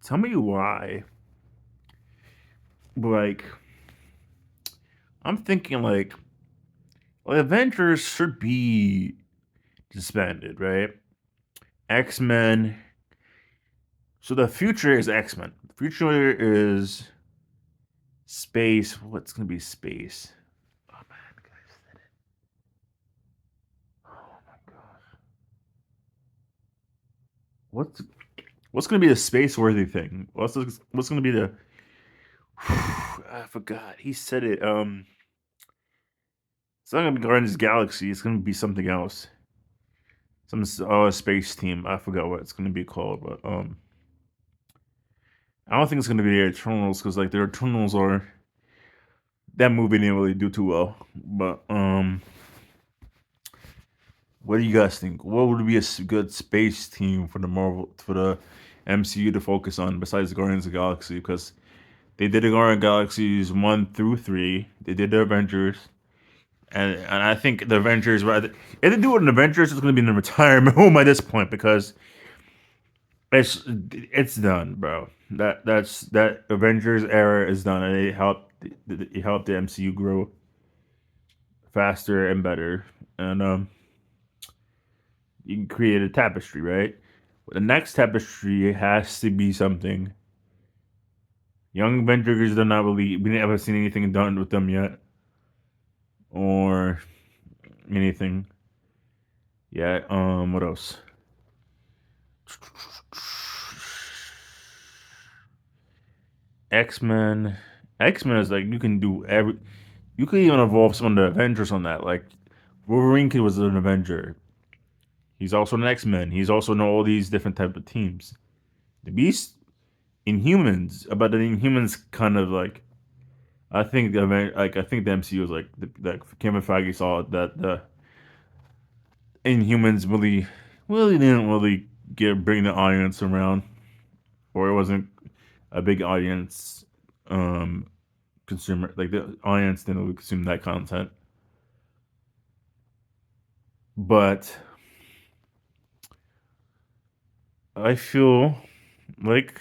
Tell me why. Like, I'm thinking like Avengers should be disbanded, right? X Men. So the future is X Men. The future is space. What's gonna be space? Oh man, guys, said it. Oh my god. What's what's gonna be the space worthy thing? What's gonna be the? I forgot. He said it. It's not gonna be Guardians of the Galaxy. It's gonna be something else. Some space team. I forgot what it's gonna be called, but I don't think it's gonna be the Eternals because like the Eternals are that movie didn't really do too well. But what do you guys think? What would be a good space team for the MCU to focus on besides Guardians of the Galaxy? Because they did the Guardians of the Galaxies 1 through 3. They did the Avengers. And I think the Avengers, if they do it in Avengers, it's going to be in the retirement home at this point because it's done, bro. That Avengers era is done, and it helped the MCU grow faster and better, and you can create a tapestry, right? The next tapestry has to be something. Young Avengers, they're not really. We haven't seen anything done with them yet, or anything. Yeah. What else? X Men. X Men is like you can do every. You could even involve some of the Avengers on that. Like Wolverine was an Avenger. He's also an X Men. He's also in all these different type of teams. The Beast, Inhumans, but the Inhumans kind of like I think the MCU was like Kevin Feige saw that the Inhumans really didn't really bring the audience around, or it wasn't a big audience consumer. Like the audience didn't really consume that content. But I feel like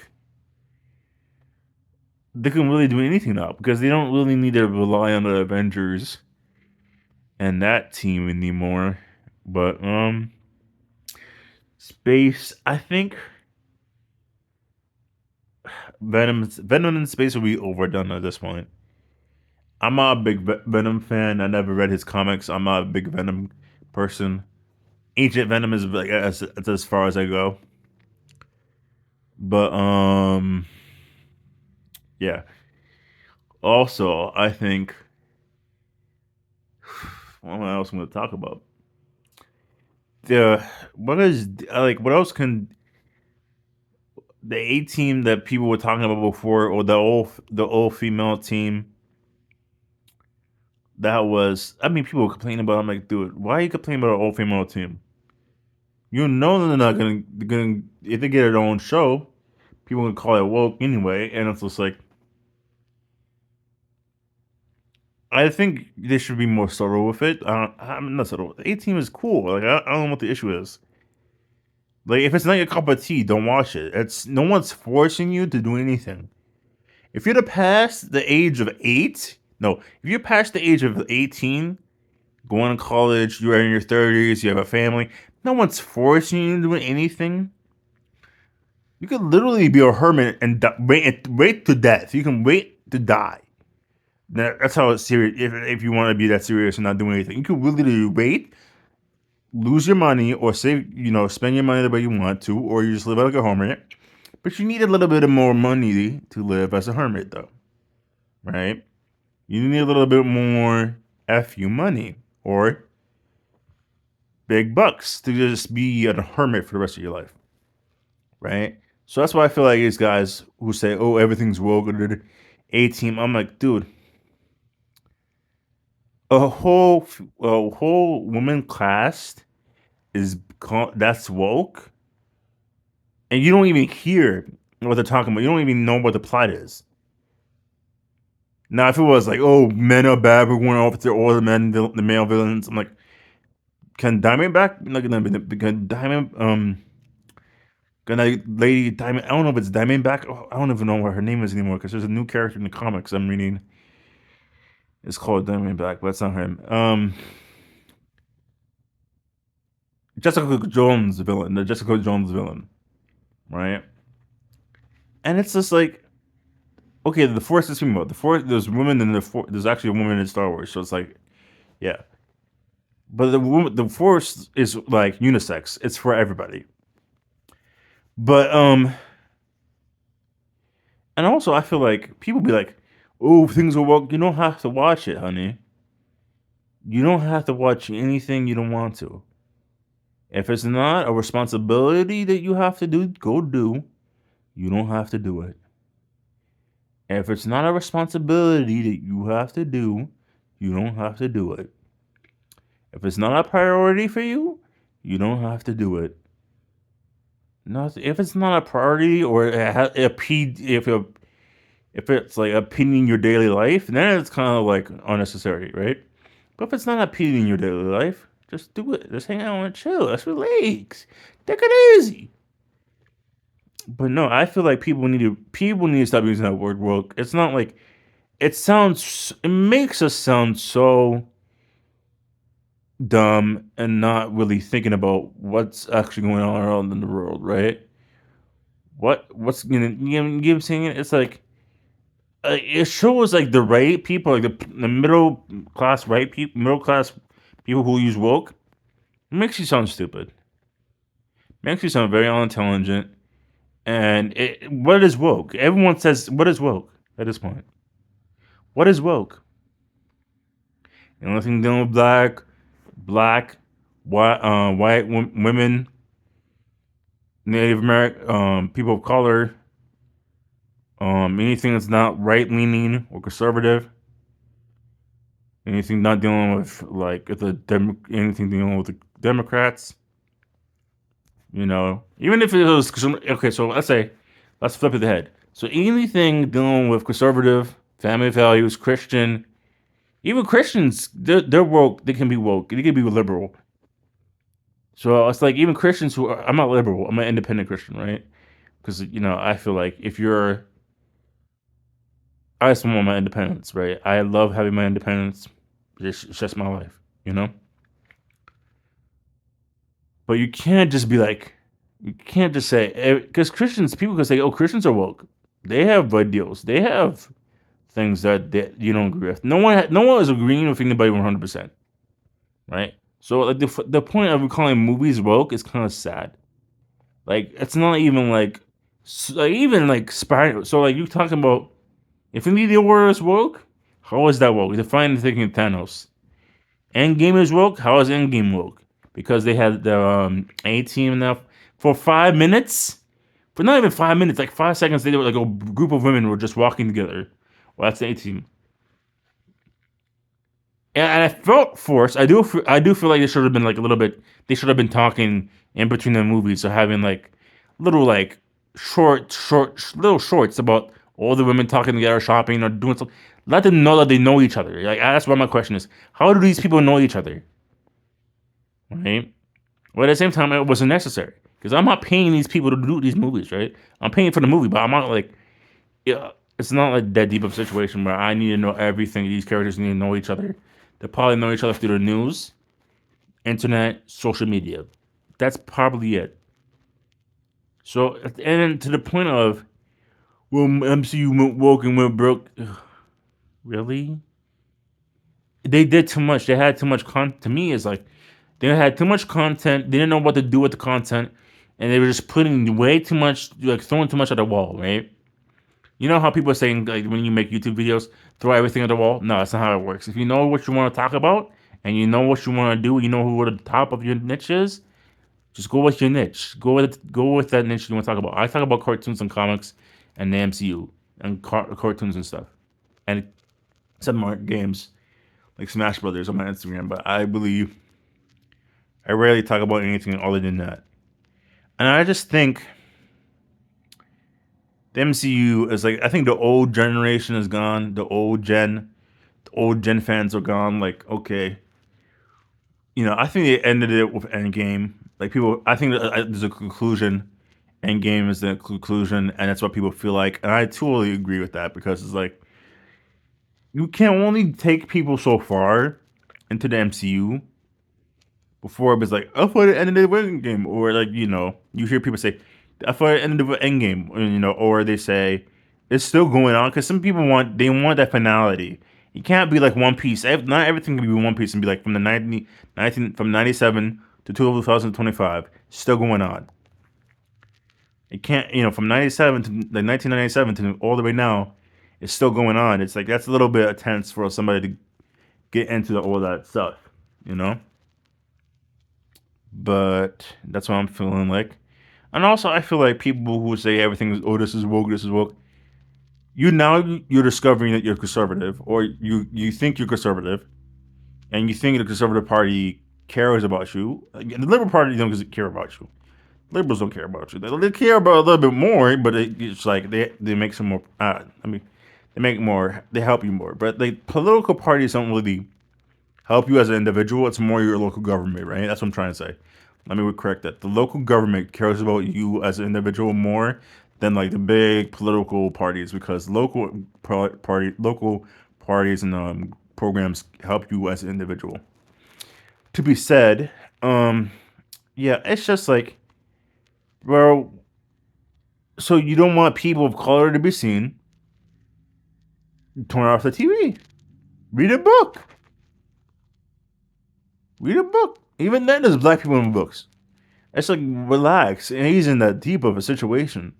they can really do anything now because they don't really need to rely on the Avengers and that team anymore. But space, I think Venom in space will be overdone at this point. I'm not a big Venom fan. I never read his comics. I'm not a big Venom person. Ancient Venom is like as far as I go. But yeah. Also, I think what else I'm going to talk about? The what else can the A team that people were talking about before, or the old female team that was. I mean, people were complaining about. I'm like, dude, why are you complaining about an old female team? You know they're not gonna if they get their own show, people gonna call it woke anyway, and it's just like I think they should be more subtle with it. I'm not subtle. The A team is cool. Like I don't know what the issue is. Like if it's not your cup of tea, don't watch it. It's no one's forcing you to do anything. If you're past the age of 8, no, if you're past the age of 18, going to college, you're in your 30s, you have a family, no one's forcing you to do anything. You could literally be a hermit and wait to death. You can wait to die. That's how it's serious. If you want to be that serious and not doing anything, you could literally wait, lose your money, or save, spend your money the way you want to, or you just live like a hermit. But you need a little bit of more money to live as a hermit, though, right? You need a little bit more fu money or big bucks to just be a hermit for the rest of your life, right? So that's why I feel like these guys who say, "Oh, everything's woke," A team. I'm like, dude, a whole woman class that's woke, and you don't even hear what they're talking about. You don't even know what the plot is. Now, if it was like, "Oh, men are bad, we're going after all the men, the male villains," I'm like, can Diamondback, like, can Diamond, And that lady Diamond, I don't know if it's Diamondback. Oh, I don't even know what her name is anymore because there's a new character in the comics I'm reading. It's called Diamondback, but it's not him. Jessica Jones villain, the Jessica Jones villain, right? And it's just like, okay, the Force is female. The Force, there's women in the Force. There's actually a woman in Star Wars, so it's like, yeah. But the Force is like unisex. It's for everybody. But and also I feel like people be like, "Oh, things will work." You don't have to watch it, honey. You don't have to watch anything you don't want to. If it's not a responsibility that you have to do, go do. You don't have to do it. If it's not a responsibility that you have to do, you don't have to do it. If it's not a priority for you, you don't have to do it. Not if it's not a priority or if it's like impeding your daily life, then it's kind of like unnecessary, right? But if it's not impeding your daily life, just do it. Just hang out and chill. Just relax. Take it easy. But no, I feel like people need to stop using that word woke. It's not like it makes us sound so dumb and not really thinking about what's actually going on around in the world, right? What's you know what I'm saying? It's like it shows like the right people, like the middle class right people, middle class people who use woke. It makes you sound stupid. Makes you sound very unintelligent. And what is woke? Everyone says what is woke at this point. What is woke? The only thing dealing with black, white women, Native American, people of color, anything that's not right leaning or conservative, anything not dealing with like anything dealing with the Democrats, even if it was okay. So let's flip it the head. So anything dealing with conservative, family values, Christian, even Christians, they're woke. They can be woke. They can be liberal. So it's like even Christians I'm not liberal. I'm an independent Christian, right? Because I feel like I just want my independence, right? I love having my independence. It's just my life, you know. But you can't just say because Christians, people can say, oh, Christians are woke. They have ideals. They have things that you don't agree with. No one is agreeing with anybody 100%, right? So like the point of calling movies woke is kind of sad. Like it's not even like even like Spider. So like you talking about Infinity War is woke? How is that woke? Define the thinking Thanos. Endgame is woke. How is Endgame woke? Because they had the A team enough for 5 minutes. For not even 5 minutes, like 5 seconds, they were like a group of women were just walking together. Well, that's the A team. And I felt forced. I do feel like they should have been like a little bit. They should have been talking in between the movies, so having like little like little shorts about all the women talking together, shopping or doing something. Let them know that they know each other. Like that's what my question is: how do these people know each other? Right? But at the same time, it wasn't necessary because I'm not paying these people to do these movies. Right? I'm paying for the movie, but I'm not like yeah. It's not like that deep of a situation where I need to know everything. These characters need to know each other. They probably know each other through the news, internet, social media. That's probably it. So, and to the point of, well, MCU went woke and went broke. Ugh, really? They did too much. They had too much content. To me, it's like they had too much content. They didn't know what to do with the content, and they were just putting way too much, like throwing too much at the wall. Right? You know how people are saying like when you make YouTube videos, throw everything at the wall? No, that's not how it works. If you know what you want to talk about and you know what you want to do, you know who what the top of your niche is, just go with your niche. Go with that niche you want to talk about. I talk about cartoons and comics and the MCU and cartoons and stuff. And some more games like Smash Brothers on my Instagram, but I rarely talk about anything other than that. And I just think the MCU is like I think the old generation is gone. The old gen fans are gone. Like, okay, I think they ended it with Endgame. Like people, I think that there's a conclusion Endgame is the conclusion, and that's what people feel like. And I totally agree with that because it's like you can only take people so far into the MCU before it was like, I thought it ended with Endgame, or like you hear people say, I thought it ended with Endgame, or they say it's still going on because some people want that finality. You can't be like One Piece. Not everything can be One Piece and be like from the 97 to 2025, still going on. It can't, from 97 to like 1997 to all the way now, it's still going on. It's like that's a little bit tense for somebody to get into all that stuff, you know. But that's what I'm feeling like. And also, I feel like people who say everything is, oh, this is woke. You're discovering that you're conservative, or you think you're conservative, and you think the conservative party cares about you. Like, the Liberal Party doesn't care about you. Liberals don't care about you. They care about a little bit more, but it's like they make some more. They make more. They help you more, but the political parties don't really help you as an individual. It's more your local government, right? That's what I'm trying to say. Let me correct that. The local government cares about you as an individual more than like the big political parties because local parties and programs help you as an individual. To be said, yeah, it's just like, well, so you don't want people of color to be seen. Turn off the TV. Read a book. Read a book. Even then, there's black people in books. It's like relax. And he's in that deep of a situation.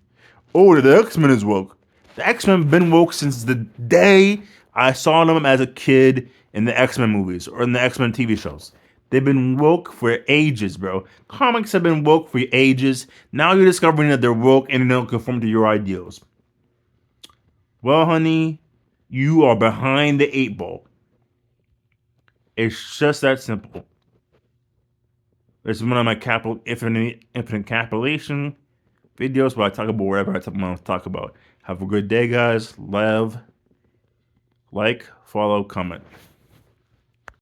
Oh, the X-Men is woke. The X-Men been woke since the day I saw them as a kid in the X-Men movies or in the X-Men TV shows. They've been woke for ages, bro. Comics have been woke for ages. Now you're discovering that they're woke and they don't conform to your ideals. Well, honey, you are behind the eight ball. It's just that simple. It's one of my infinite compilation videos where I talk about wherever I want to talk about. Have a good day, guys. Love, like, follow, comment.